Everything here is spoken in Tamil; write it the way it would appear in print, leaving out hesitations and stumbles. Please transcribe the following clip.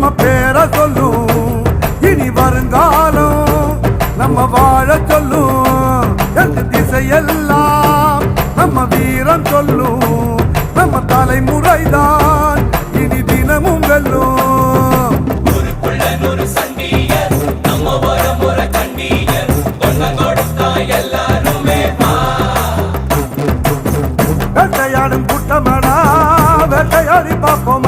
நம்ம பேரை சொல்லும். இனி வருங்காலம் நம்ம வாழ சொல்லும். எந்த திசையெல்லாம் நம்ம வீரம் சொல்லும். நம்ம தலைமுறைதான் இனி தினமும் வெல்லும். வேட்டையாடும் கூட்டமடா வேட்டையாடி பார்ப்போம்.